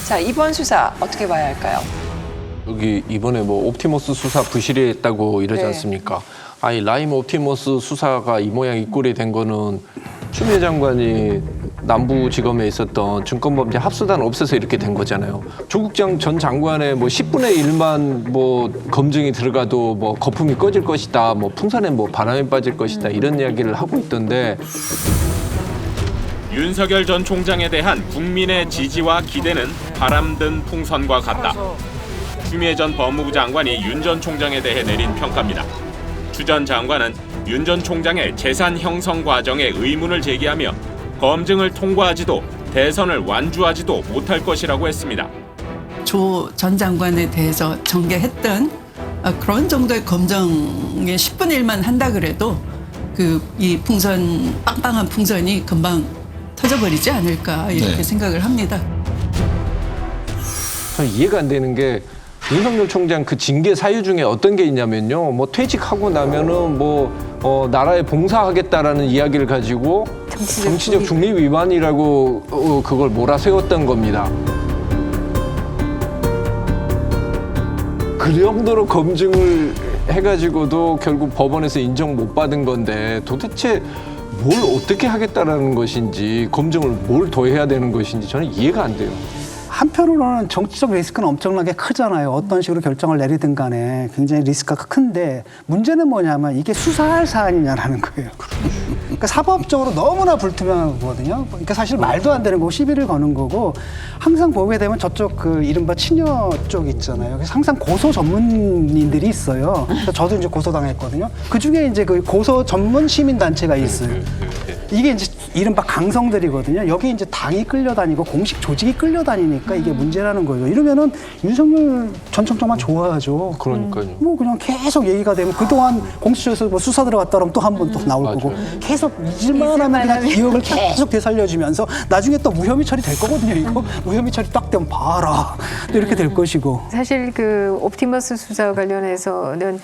자, 이번 수사 어떻게 봐야 할까요? 여기 이번에 뭐 옵티머스 수사 부실했다고 이러지 네. 않습니까? 아니 라임 옵티머스 수사가 이 모양 이 꼴이 된 거는 추미애 장관이 남부지검에 있었던 증권범죄 합수단 없애서 이렇게 된 거잖아요. 조국장 전 장관의 뭐 10분의 1만 뭐 검증이 들어가도 뭐 거품이 꺼질 것이다, 뭐 풍선에 뭐 바람이 빠질 것이다 이런 이야기를 하고 있던데. 윤석열 전 총장에 대한 국민의 지지와 기대는 바람든 풍선과 같다. 추미애 전 법무부 장관이 윤 전 총장에 대해 내린 평가입니다. 추 전 장관은 윤 전 총장의 재산 형성 과정에 의문을 제기하며 검증을 통과하지도 대선을 완주하지도 못할 것이라고 했습니다. 조 전 장관에 대해서 전개했던 그런 정도의 검증의 10분의 1만 한다 그래도 이 풍선, 빵빵한 풍선이 금방 터져버리지 않을까 이렇게 생각을 합니다. 전 이해가 안 되는 게 윤석열 총장 그 징계 사유 중에 어떤 게 있냐면요. 뭐 퇴직하고 나면은 나라에 봉사하겠다라는 이야기를 가지고 정치적 중립 위반이라고 그걸 몰아세웠던 겁니다. 그 정도로 검증을 해가지고도 결국 법원에서 인정 못 받은 건데 도대체 뭘 어떻게 하겠다라는 것인지 검증을 뭘 더 해야 되는 것인지 저는 이해가 안 돼요. 한편으로는 정치적 리스크는 엄청나게 크잖아요. 어떤 식으로 결정을 내리든 간에 굉장히 리스크가 큰데 문제는 뭐냐면 이게 수사할 사안이냐라는 거예요. 그러니까 사법적으로 너무나 불투명한 거거든요. 그러니까 사실 말도 안 되는 거고 시비를 거는 거고 항상 보게 되면 저쪽 그 이른바 친여 쪽 있잖아요. 그래서 항상 고소 전문인들이 있어요. 그래서 저도 이제 고소당했거든요. 그 중에 이제 그 고소 전문 시민단체가 있어요. 이게 이제 이른바 강성들이거든요. 여기 이제 당이 끌려다니고 공식 조직이 끌려다니니까 이게 문제라는 거죠. 이러면은 윤석열 전 총장만 좋아하죠. 그러니까요. 뭐 그냥 계속 얘기가 되면 그동안 공수처에서 뭐 수사 들어갔다 그러면 또 한 번 또 나올 맞아요. 거고 계속 잊을만 하면 그냥 기억을 계속 되살려주면서 나중에 또 무혐의 처리 될 거거든요. 이거 무혐의 처리 딱 되면 봐라. 또 이렇게 될 것이고. 사실 그 옵티머스 수사 관련해서는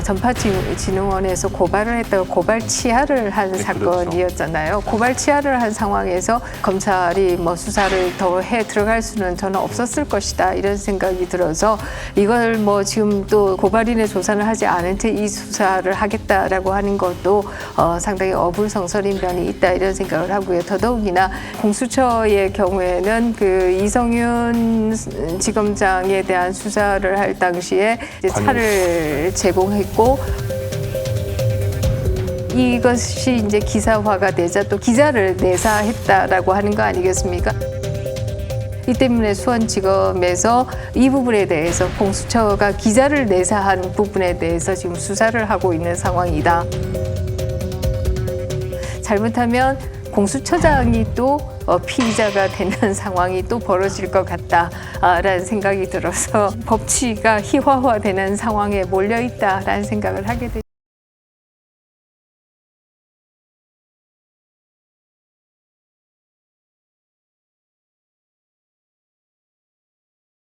전파진흥원에서 고발을 했다가 고발 치하를 한 사건이었잖아요. 고발 치하를 한 상황에서 검찰이 뭐 수사를 더 해 들어갈 수는 저는 없었을 것이다 이런 생각이 들어서 이걸 뭐 지금 또 고발인의 조사를 하지 않은 채 이 수사를 하겠다라고 하는 것도 상당히 어불성설인 면이 있다 이런 생각을 하고요. 더더욱이나 공수처의 경우에는 그 이성윤 지검장에 대한 수사를 할 당시에 이제 차를 제공했고 이것이 이제 기사화가 되자 또 기자를 내사했다라고 하는 거 아니겠습니까? 이 때문에 수원지검에서 이 부분에 대해서 공수처가 기자를 내사한 부분에 대해서 지금 수사를 하고 있는 상황이다. 잘못하면 공수처장이 또 피의자가 되는 상황이 또 벌어질 것 같다라는 생각이 들어서 법치가 희화화되는 상황에 몰려 있다라는 생각을 하게 됩니다.